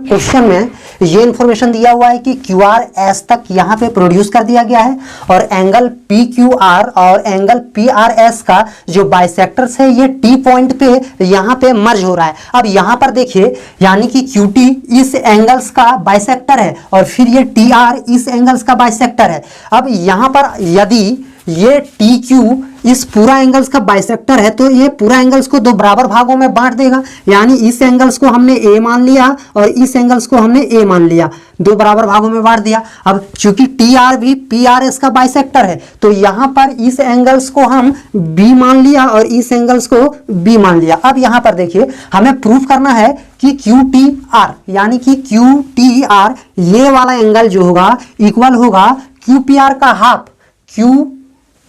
Question में ये information दिया हुआ है कि क्यू आर एस तक यहाँ पे प्रोड्यूस कर दिया गया है और एंगल पी क्यू आर और एंगल पी आर एस का जो बाइसेक्टर्स है ये टी पॉइंट पे यहाँ पे मर्ज हो रहा है। अब यहाँ पर देखिए यानी कि क्यू टी इस एंगल्स का बाइसेक्टर है और फिर ये टी आर इस एंगल्स का बाइसेक्टर है। अब यहाँ पर यदि ये टी क्यू इस पूरा एंगल्स का बाइसेक्टर है तो ये पूरा एंगल्स को दो बराबर भागों में बांट देगा, यानी इस एंगल्स को हमने ए मान लिया और इस एंगल्स को हमने ए मान लिया, दो बराबर भागों में बांट दिया। अब चूंकि टी आर भी पी आर एस का बाइसेक्टर है तो यहां पर इस एंगल्स को हम बी मान लिया और इस एंगल्स को बी मान लिया। अब यहां पर देखिए हमें प्रूफ करना है कि क्यू टी आर यानी कि क्यू टी आर ये वाला एंगल जो होगा इक्वल होगा क्यू पी आर का हाफ, क्यू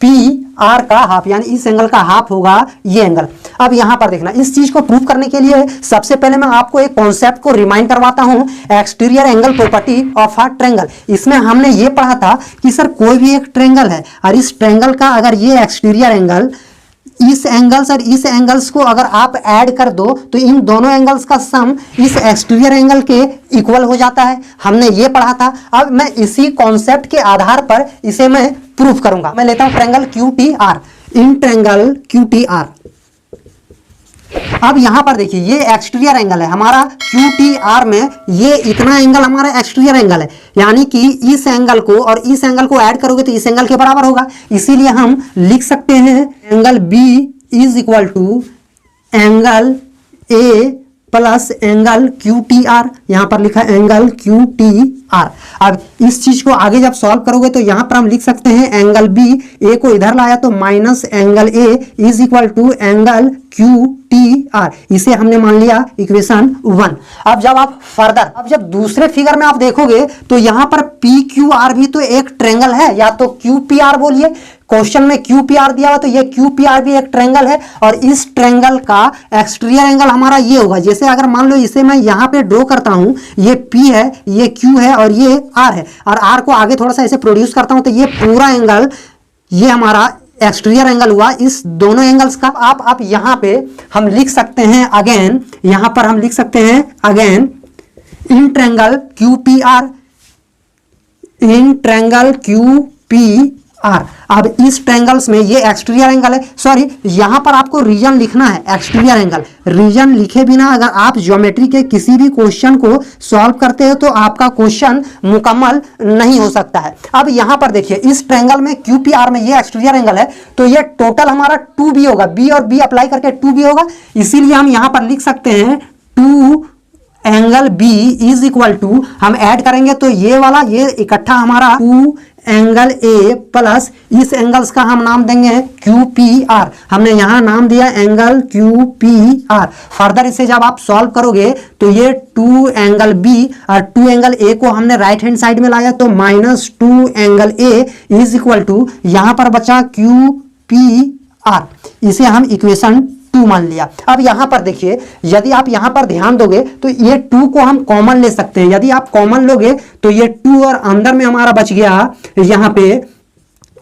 पी आर का हाफ, यानी इस एंगल का हाफ होगा ये एंगल। अब यहां पर देखना, इस चीज को प्रूव करने के लिए सबसे पहले मैं आपको एक कॉन्सेप्ट को रिमाइंड करवाता हूं, exterior angle property of a triangle. इसमें हमने ये पढ़ा था कि सर कोई भी एक ट्रायंगल है और इस ट्रायंगल का अगर ये एक्सटीरियर एंगल इस एंगल्स और इस एंगल्स को अगर आप ऐड कर दो तो इन दोनों एंगल्स का सम इस एक्सटीरियर एंगल के इक्वल हो जाता है, हमने ये पढ़ा था। अब मैं इसी कॉन्सेप्ट के आधार पर इसे मैं प्रूफ करूंगा। मैं लेता हूं triangle Q T are, in triangle Q T R. अब यहां पर देखिए ये एक्सटीरियर एंगल है हमारा क्यू टी आर में, ये इतना एंगल हमारा एक्सटीरियर एंगल है, यानी कि इस एंगल को और इस एंगल को ऐड करोगे तो इस एंगल के बराबर होगा। इसीलिए हम लिख सकते हैं angle B is equal to angle A plus angle Q T R, यहां पर लिखा एंगल क्यू टी आर। अब इस चीज को आगे जब सॉल्व करोगे तो यहां पर हम लिख सकते हैं एंगल बी, ए को इधर लाया तो minus angle A is equal to angle Q T R, इसे हमने मान लिया इक्वेशन 1। अब जब आप फर्दर जब दूसरे फिगर में आप देखोगे तो यहां पर पी क्यू आर भी तो एक ट्रायंगल है, या तो क्यू पी आर बोलिए, क्वेश्चन में क्यू पी आर दिया हुआ तो ये क्यू पी आर भी एक ट्रायंगल है और इस ट्रायंगल का एक्सटीरियर एंगल हमारा ये होगा। जैसे अगर मान लो इसे मैं यहां पे ड्रॉ करता हूं, ये पी है, ये क्यू है और ये आर है, और आर को आगे थोड़ा सा ऐसे प्रोड्यूस करता हूं तो ये पूरा एंगल ये हमारा एक्सटीरियर एंगल हुआ इस दोनों एंगल्स का। आप यहां पे हम लिख सकते हैं अगेन, यहां पर हम लिख सकते हैं again in triangle Q P are, in triangle Q P R. अब इस ट्रायंगल्स में ये एक्सटीरियर एंगल है, सॉरी यहां पर आपको रीजन लिखना है, एक्सटीरियर एंगल। रीजन लिखे बिना अगर आप ज्योमेट्री के किसी भी क्वेश्चन को सॉल्व करते हो तो आपका क्वेश्चन मुकम्मल नहीं हो सकता है। अब यहां पर देखिए इस ट्रायंगल में क्यू पी आर में ये एक्सटीरियर एंगल है तो ये टोटल हमारा 2b होगा, b और b अप्लाई करके 2b होगा। इसीलिए हम यहां पर लिख सकते हैं 2 angle b is equal to, हम ऐड करेंगे तो ये वाला ये इकट्ठा हमारा 2 एंगल ए प्लस इस एंगल्स का हम नाम देंगे क्यू पी आर, हमने यहां नाम दिया angle Q P are. Further इसे जब आप सॉल्व करोगे तो ये 2 एंगल बी और 2 एंगल ए को हमने राइट हैंड साइड में लाया तो minus 2 angle A is equal to यहां पर बचा क्यू पी आर, इसे हम इक्वेशन 2 मान लिया। अब यहां पर देखिए यदि आप यहां पर ध्यान दोगे तो ये 2 को हम कॉमन ले सकते हैं, यदि आप कॉमन लोगे तो ये 2 और अंदर में हमारा बच गया यहां पे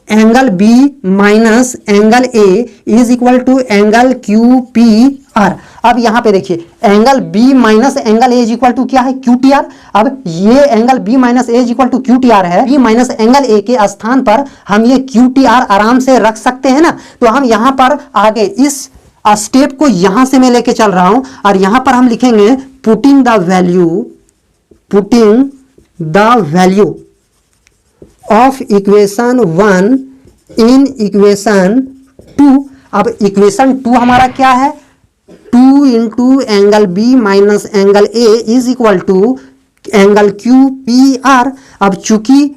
angle B minus angle A is equal to angle Q P R. अब यहां पे देखिए angle B minus angle A is equal to क्या है, क्यू टी आर। अब ये angle B minus A is equal to Q T R है, B minus angle A के स्थान पर हम ये क्यू टी आर आराम से रख सकते हैं ना। तो हम यहां पर आगे इस स्टेप को यहां से मैं लेके चल रहा हूं और यहां पर हम लिखेंगे putting the value of equation 1 in equation 2। अब इक्वेशन 2 हमारा क्या है, 2 into angle B minus angle A is equal to angle Q P R. अब चूंकि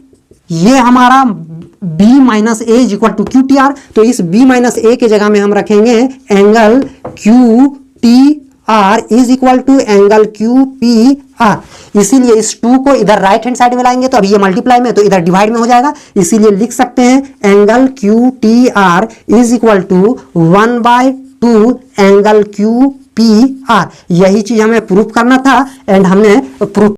ये हमारा b minus A is equal to Q T R तो इस b माइनस ए के जगह में हम रखेंगे angle Q T R is equal to angle Q P R. इसीलिए इस 2 को इधर राइट हैंड साइड में लाएंगे तो अभी ये मल्टीप्लाई में तो इधर डिवाइड में हो जाएगा, इसीलिए लिख सकते हैं angle Q T R is equal to 1/2 angle Q P R. यही चीज हमें प्रूफ करना था एंड हमने प्रूफ